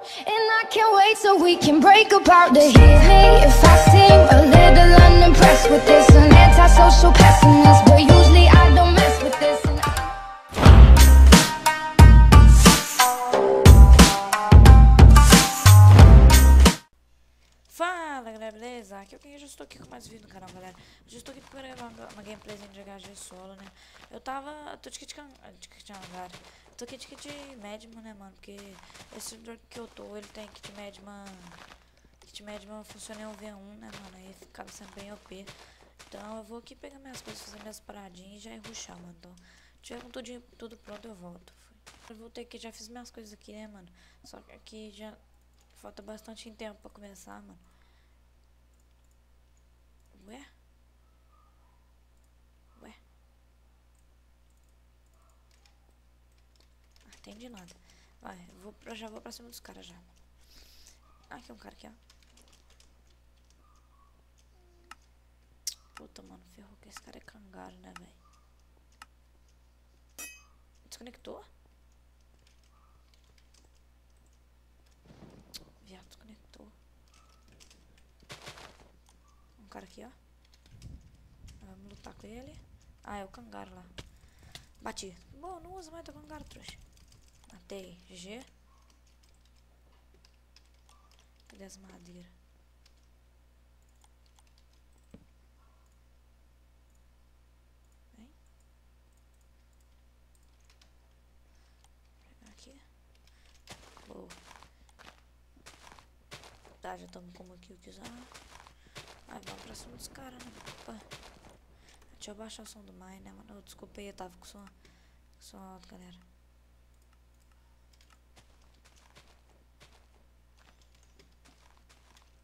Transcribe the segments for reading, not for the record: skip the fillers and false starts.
And I can't wait so we can break apart to hear me if I seem a little unimpressed with this. An antisocial pessimist, but usually I don't mess with this. And Fala galera, beleza? Aqui eu já estou aqui com mais vídeo no canal, galera. Eu já estou aqui para gravar uma gameplayzinha de HG solo, né? Tô de kit hangar. Tô aqui de kit Madman, né, mano? Porque esse servidor que eu tô, ele tem kit Madman. Kit Madman funciona em um V1, né, mano? Aí acaba sendo bem OP. Então eu vou aqui pegar minhas coisas, fazer minhas paradinhas e já ir rushar, mano. Então, se tiver com tudo pronto, eu volto. Eu voltei aqui, já fiz minhas coisas aqui, né, mano? Só que aqui já falta bastante tempo pra começar, mano. Ué? Ah, entendi nada. Vai, já vou pra cima dos caras já. Ah, aqui é um cara aqui, ó. Puta, mano, ferrou que esse cara é cangaro, né, velho? Desconectou? Viado, desconectou. Um cara aqui, ó. Vamos lutar com ele. Ah, é o cangaro lá. Bati. Bom, não usa mais o cangaro, trouxa. Matei. GG. Cadê as madeiras? Vem. Vou pegar aqui. Boa. Tá, já estamos como aqui o que usar. Ai, vamos pra cima dos caras, né? Opa. Deixa eu baixar o som do mais, né, mano? Desculpa aí, eu tava com som alto, galera.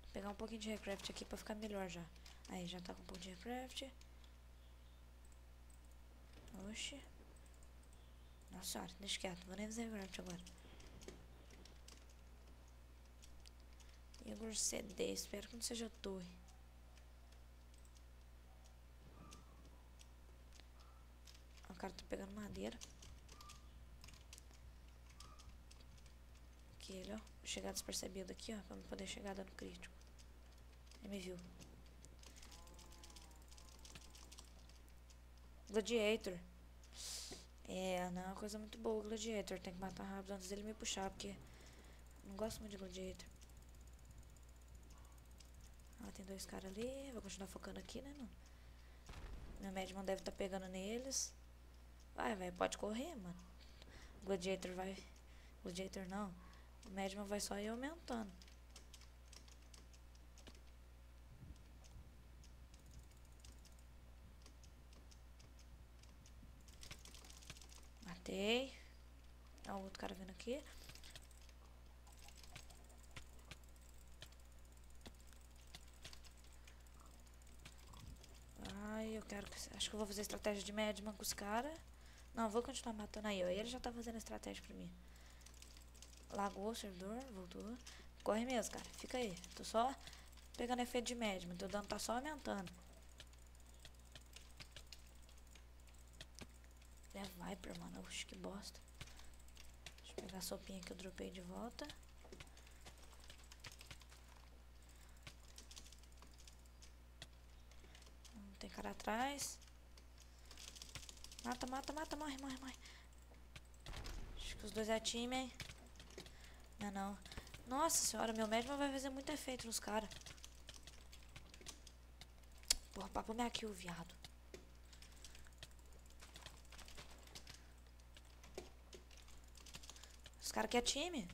Vou pegar um pouquinho de recraft aqui pra ficar melhor já. Aí, já tá com um pouco de recraft. Oxi. Nossa senhora, deixa quieto. Vou nem fazer recraft agora. Igor CD, espero que não seja torre. O cara tá pegando madeira. Aqui ele, ó. Vou chegar despercebido aqui, ó. Pra não poder chegar dando crítico. Ele me viu. Gladiator. É, não é uma coisa muito boa o Gladiator. Tem que matar rápido antes dele me puxar, porque não gosto muito de Gladiator. Ah, tem dois caras ali. Vou continuar focando aqui, né, mano? Meu Madman deve estar pegando neles. Vai, velho, pode correr, mano. O Gladiator vai... Gladiator não. O Madman vai só ir aumentando. Matei. Ó, o outro cara vindo aqui. Ai, eu quero... Acho que eu vou fazer estratégia de Madman com os caras. Não, vou continuar matando aí, ó. Ele já tá fazendo estratégia pra mim. Lagou o servidor, voltou. Corre mesmo, cara. Fica aí. Tô só pegando efeito de Madman. Teu dano tá só aumentando. É Viper, mano. Oxe, que bosta. Deixa eu pegar a sopinha que eu dropei de volta. Tem cara atrás. Mata, mata, mata. Morre, morre, morre. Acho que os dois é time, hein? Não, não. Nossa senhora, meu Madman vai fazer muito efeito nos caras. Porra, papo minha kill, viado. Os caras querem time.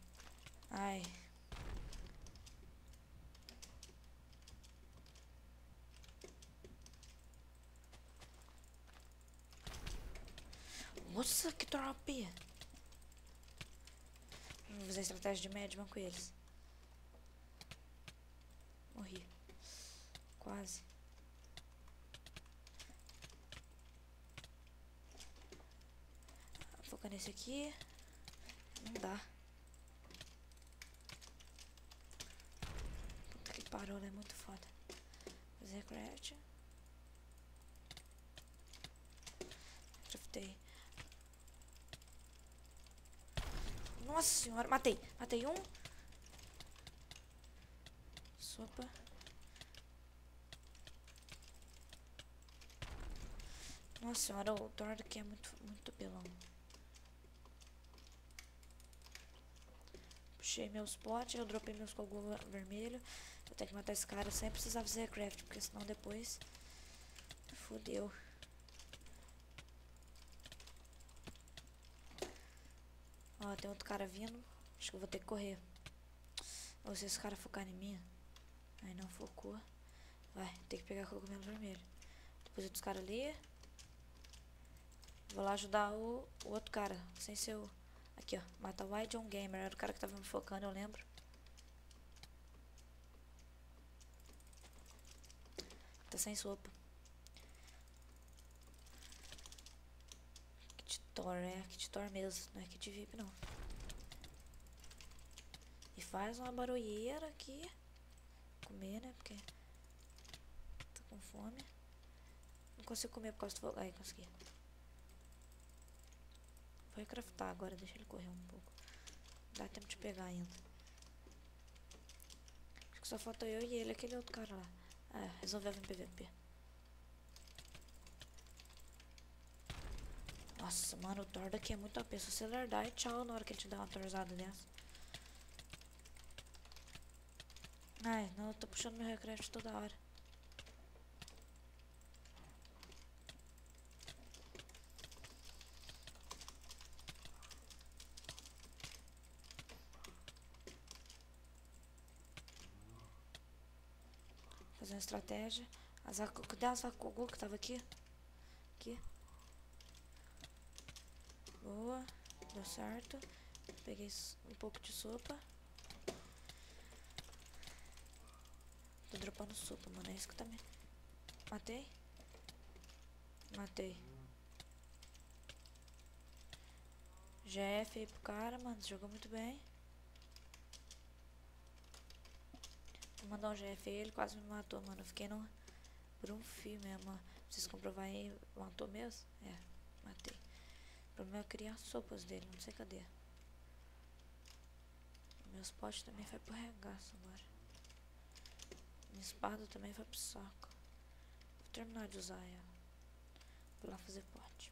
Ai. Nossa, que drop. Vou fazer estratégia de Madman com eles. Morri. Quase. Vou focar nesse aqui. Não dá. Puta que pariu, é muito foda. Fazer craft. Craftei. Nossa senhora, matei. Matei um. sopa. Nossa senhora, o tordo aqui é muito pelão. Puxei meus potes, eu dropei meus cogos vermelhos. Vou ter que matar esse cara sem precisar fazer craft, porque senão depois fodeu. Ó, tem outro cara vindo. Acho que eu vou ter que correr. Ou se esse cara focar em mim. Aí não focou. Vai, tem que pegar cogumelo vermelho. Depois outros caras ali. Vou lá ajudar o outro cara. Sem ser o... Aqui, ó. Mata o White John Gamer. Era o cara que tava me focando, eu lembro. Tá sem sopa. Kit Tor, Kit Tor mesmo. Não é Kit VIP, não. E faz uma barulheira aqui. Comer, né? Porque... tô com fome. Não consigo comer por causa do fogo. Aí, consegui. Vou craftar agora, deixa ele correr um pouco. Dá tempo de pegar ainda. Acho que só falta eu e ele, aquele outro cara lá. Ah, resolveu vir PVP. Nossa, mano, o Thor daqui é muito OP. Se você lerdar, e tchau na hora que ele te dá uma torzada dessa. Ai, não, eu tô puxando meu recraft toda hora. Fazer uma estratégia. Cadê as Zakogu que tava aqui? Aqui. Boa. Deu certo. Peguei um pouco de sopa. Tô dropando sopa, mano. É isso que tá me... Matei? Matei. GF aí pro cara, mano. Jogou muito bem. Vou mandar um GF aí. Ele quase me matou, mano. Eu fiquei no... por um fio mesmo, ó. Preciso comprovar aí. Matou mesmo? É, matei. O problema é eu criar sopas dele. Não sei cadê. Meus potes também foi pro regaço agora. Minha espada também foi pro saco. Vou terminar de usar ela. Vou lá fazer pote.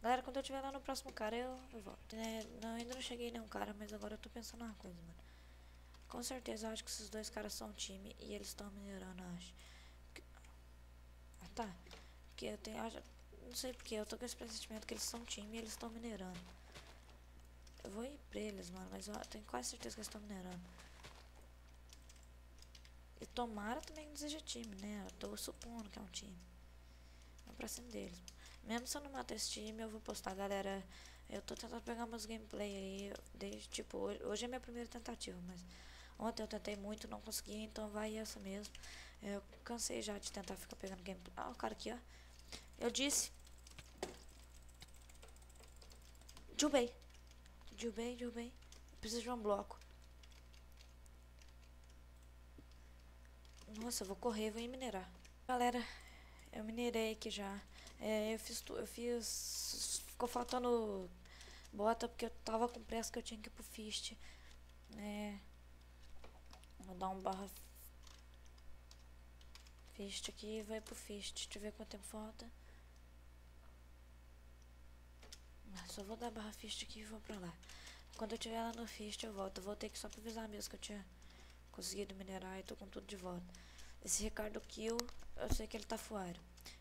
Galera, quando eu estiver lá no próximo cara, eu volto. Não, ainda não cheguei em nenhum cara, mas agora eu tô pensando uma coisa, mano. Com certeza eu acho que esses dois caras são um time e eles estão minerando, eu acho. Ah, tá. Porque eu tenho... não sei porque, eu tô com esse pressentimento que eles são um time e eles estão minerando. Eu vou ir pra eles, mano, mas eu tenho quase certeza que eles estão minerando. E tomara também que não seja time, né? Eu tô supondo que é um time. Vamos pra cima deles. Mesmo se eu não matar esse time, eu vou postar, galera. Eu tô tentando pegar meus gameplay aí. Desde, tipo, hoje é minha primeira tentativa, mas ontem eu tentei muito, não consegui, então vai essa mesmo. Eu cansei já de tentar ficar pegando gameplay. Ah, o cara aqui, ó. Eu disse. Jubei. Jubei. Preciso de um bloco. Nossa, eu vou correr, vou ir minerar. Galera, eu minerei aqui já. Eu fiz. Ficou faltando bota porque eu tava com pressa que eu tinha que ir pro Fist. Vou dar um barra Fist aqui e vai pro Fist. Deixa eu ver quanto tempo falta. Só vou dar barra Fist aqui e vou pra lá. Quando eu estiver lá no Fist eu volto. Eu voltei aqui só pra avisar mesmo que eu tinha conseguido minerar e tô com tudo de volta. Esse Ricardo Kill, eu sei que ele tá fuário.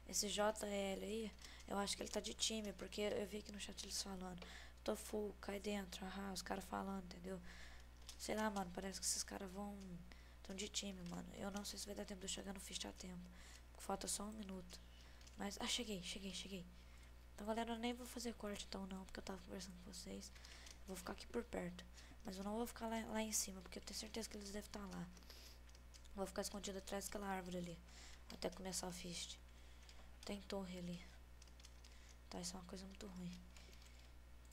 Esse JL aí, eu acho que ele tá de time, porque eu vi aqui no chat eles falando. Tô full, cai dentro, os caras falando, entendeu? Sei lá, mano, parece que esses caras tão de time, mano. Eu não sei se vai dar tempo de eu chegar no Fist a tempo. Falta só 1 minuto. Mas, cheguei. Então, galera, eu nem vou fazer corte então não, porque eu tava conversando com vocês. Vou ficar aqui por perto. Mas eu não vou ficar lá em cima, porque eu tenho certeza que eles devem estar lá. Vou ficar escondido atrás daquela árvore ali. Até começar o Fist. Tem torre ali. Tá, isso é uma coisa muito ruim.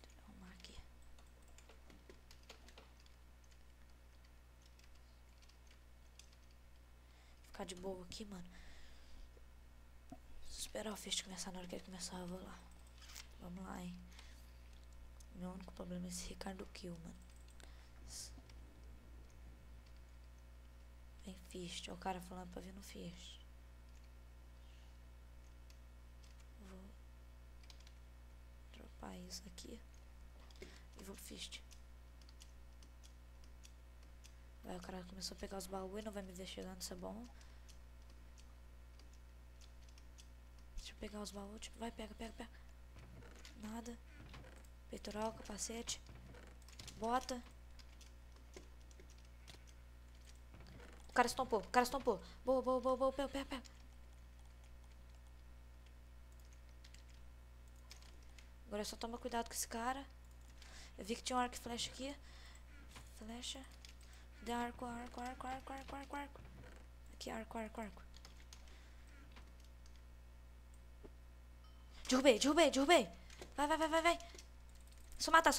Deixa eu arrumar aqui. Ficar de boa aqui, mano. Esperar o Fist começar. Na hora que ele começar, eu vou lá. Vamos lá, hein. Meu único problema é esse Ricardo Kill, mano. Vem Fist. Ó, o cara falando pra vir no Fist. Vou dropar isso aqui. E vou pro Fist. Aí o cara começou a pegar os baús e não vai me ver chegando, isso é bom. Deixa eu pegar os baús. Tipo, vai, pega. Nada. Peitoral, capacete. Bota. O cara estompou. Boa. Pega. Agora só toma cuidado com esse cara. Eu vi que tinha um arco e flecha aqui. Flecha. De arco. Aqui, arco. Derrubei. Vai. Só matar.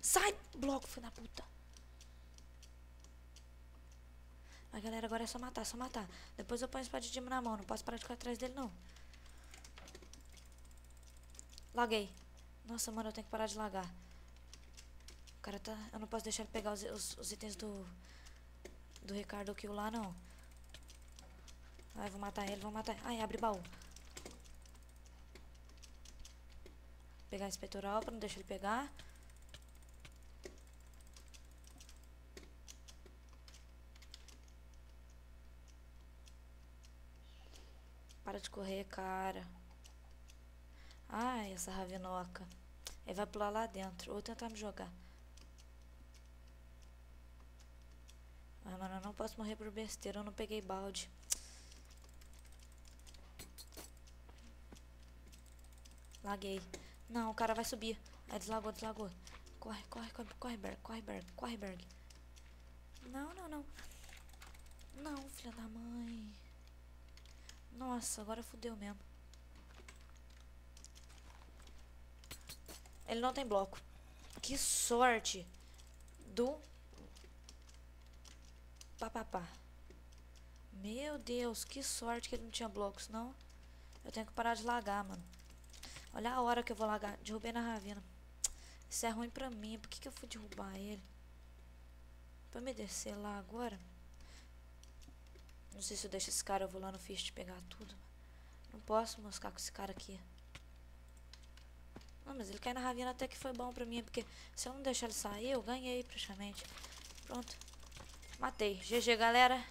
Sai, bloco, filho da puta. Mas, galera, agora é só matar. Depois eu ponho esse espadinho na mão. Não posso parar de ficar atrás dele, não. Laguei. Nossa, mano, eu tenho que parar de lagar. O cara tá... Eu não posso deixar ele pegar os itens do Ricardo Kill lá, não. Ai, vou matar ele. Ai, abre baú. Pegar esse peitoral pra não deixar ele pegar. Para de correr, cara. Ai, essa ravenoca. Ele vai pular lá dentro. Ou tentar me jogar. Ai, mano, eu não posso morrer por besteira. Eu não peguei balde. Laguei. Não, o cara vai subir. Aí deslagou. Corre, Berg. Não. Não, filha da mãe. Nossa, agora fudeu mesmo. Ele não tem bloco. Que sorte do papapá. Meu Deus, que sorte que ele não tinha bloco. Senão eu tenho que parar de lagar, mano. Olha a hora que eu vou lagar. Derrubei na ravina. Isso é ruim pra mim. Por que eu fui derrubar ele? Pra me descer lá agora. Não sei se eu deixo esse cara. Eu vou lá no Fist pegar tudo. Não posso moscar com esse cara aqui. Não, mas ele cai na ravina até que foi bom pra mim. Porque se eu não deixar ele sair, eu ganhei praticamente. Pronto. Matei. GG, galera.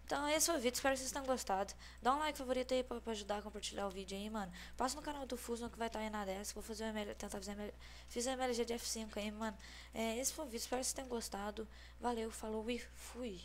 Então esse foi o vídeo, espero que vocês tenham gostado. Dá um like favorito aí pra ajudar a compartilhar o vídeo aí, mano. Passa no canal do Fusion que vai estar aí na destra. Vou fazer tentar fazer a MLG de F5 aí, mano. Esse foi o vídeo, espero que vocês tenham gostado. Valeu, falou e fui.